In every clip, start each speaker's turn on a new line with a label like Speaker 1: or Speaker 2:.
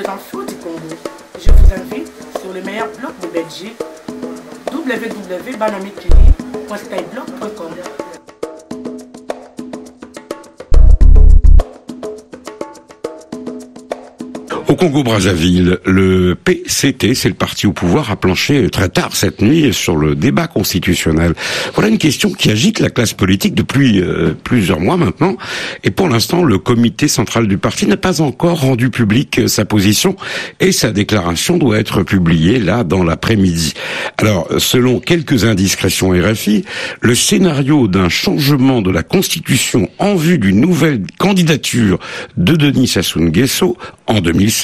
Speaker 1: infos du Congo. Je vous invite sur le meilleur blog de Belgique, www.banamikili.skyblog.com.
Speaker 2: Au Congo-Brazzaville, le PCT, c'est le parti au pouvoir, a planché très tard cette nuit sur le débat constitutionnel. Voilà une question qui agite la classe politique depuis plusieurs mois maintenant. Et pour l'instant, le comité central du parti n'a pas encore rendu public sa position et sa déclaration doit être publiée là dans l'après-midi. Alors, selon quelques indiscrétions RFI, le scénario d'un changement de la Constitution en vue d'une nouvelle candidature de Denis Sassou Nguesso en 2016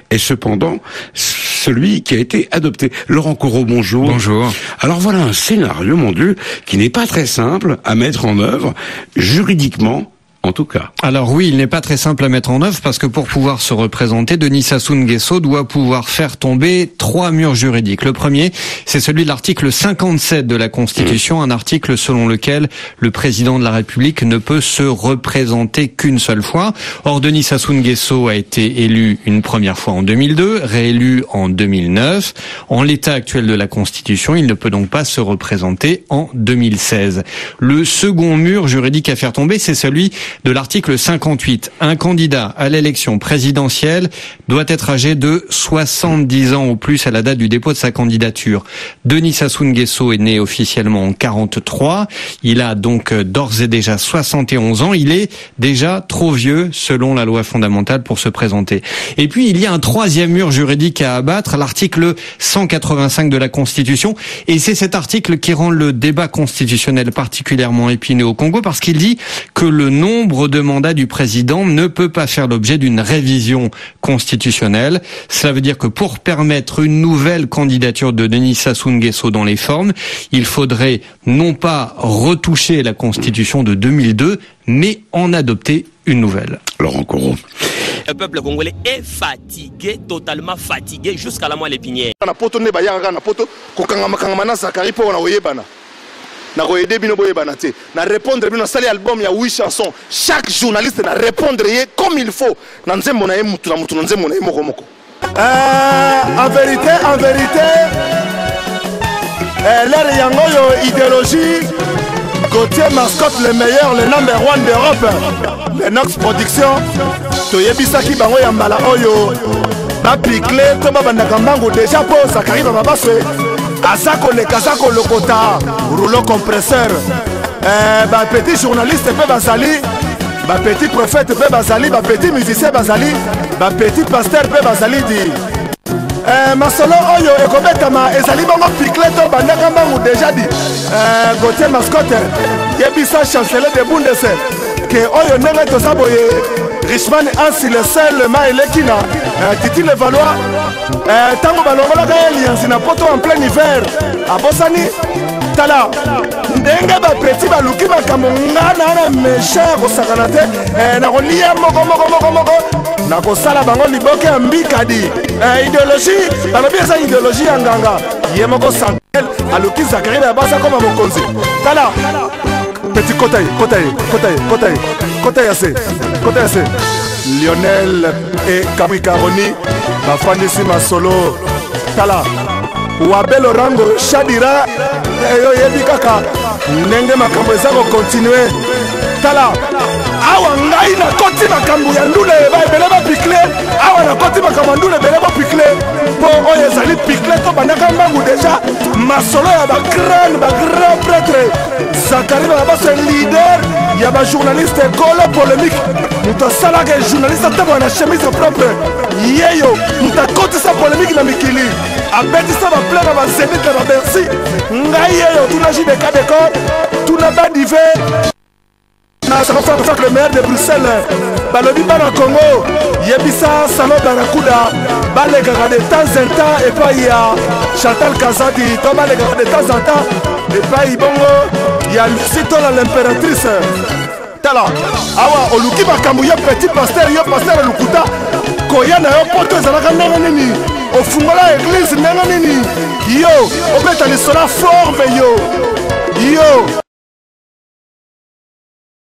Speaker 2: est cependant celui qui a été adopté. Laurent Corot, bonjour.
Speaker 3: Bonjour.
Speaker 2: Alors voilà un scénario, mon Dieu, qui n'est pas très simple à mettre en œuvre, juridiquement en tout cas.
Speaker 3: Alors oui, il n'est pas très simple à mettre en œuvre parce que pour pouvoir se représenter, Denis Sassou Nguesso doit pouvoir faire tomber 3 murs juridiques. Le premier, c'est celui de l'article 57 de la Constitution, un article selon lequel le président de la République ne peut se représenter qu'une seule fois. Or, Denis Sassou Nguesso a été élu une première fois en 2002, réélu en 2009. En l'état actuel de la Constitution, il ne peut donc pas se représenter en 2016. Le second mur juridique à faire tomber, c'est celui de l'article 58. Un candidat à l'élection présidentielle doit être âgé de 70 ans ou plus à la date du dépôt de sa candidature. Denis Sassou Nguesso est né officiellement en 43. Il a donc d'ores et déjà 71 ans. Il est déjà trop vieux selon la loi fondamentale pour se présenter. Et puis il y a un troisième mur juridique à abattre, l'article 185 de la Constitution. Et c'est cet article qui rend le débat constitutionnel particulièrement épineux au Congo parce qu'il dit que le nombre de mandats du président ne peut pas faire l'objet d'une révision constitutionnelle. Cela veut dire que pour permettre une nouvelle candidature de Denis Sassou Nguesso dans les formes, il faudrait non pas retoucher la Constitution de 2002, mais en adopter une nouvelle.
Speaker 2: Laurent Corot.
Speaker 4: Le peuple congolais est fatigué, totalement fatigué, jusqu'à la moelle épinière.
Speaker 5: Na répondre bino sali album ya 8 chansons. Chaque journaliste na répondre comme il faut. Na nzembo na mutu na mutu na nzembo na moko moko. En vérité, l'air yangoyo idéologie. Gauthier mascotte le meilleur, le number 1 d'Europe. Le Nox Production. Toyebisaki bango ya mbala oyo. Ba piklé to ba bandaka mbango déjà po Zakari ba baswe. Azako le Kazako Lokota, rouleau compresseur. Petit journaliste peut bazali, petit prophète peut bazali, petit musicien bazali, petit pasteur peut bazali di. Masolo oyo ekobetama ezali bango piklé to bandaka mbango déjà di. Gauthier mascotte, yebisa chancelier de Bundese que oyo ndenge tosaboye. Richman Ansi le seul Maelekina Titi le Valois Tango Balongola Gaëlian na poto en plein hiver à Bosani Tala Ndenga ba petit baluki makambo ngana na méchant ko sakanate na kolia moko na kosala bango liboke ambikadi idéologie balobi eza idéologie ya nganga ye moko santel aluki Zakari na basa koma mokonzi Tala petit côté assez. Lionel et Capri Caroni, ma Fandisi Masolo, Tala, Wabel Orango, Shadira, Yebikaka, Nenge Makambo Ezako continuer. Tala, Awa Ngai na koti makambo ya ndule beleba pikle, Awa na koti makambo ndule beleba pikle, Po oye zali pikle to bandaka mbangu déjà, Masolo ya ba grand prêtre, Zakari ba base leader, ya ba journaliste golo polémique, muta sala ke journaliste tabo na chemise propre, yeyo, muta koti sa polémique na mikili, abeti sa ba plaire ba zénith ba Bercy, Ngai yeyo, tuna jide kadeko, tuna ba divé. Ça va faire le maire de Bruxelles. Balobi Bana Congo, Yebisa Salon Barakuda, Balegara de temps en temps, et puis il y a Chantal Kazadi, Balegara de temps en temps, et puis Bongo, il y a Lucitola l'impératrice. Tala, Awa, Oluki Bakamouya, petit pasteur, yo pasteur Lukuta, Koyana, yo poto, Zalaka Nanani, au Fungola église Nanani, yo, au Betalisona fort, yo.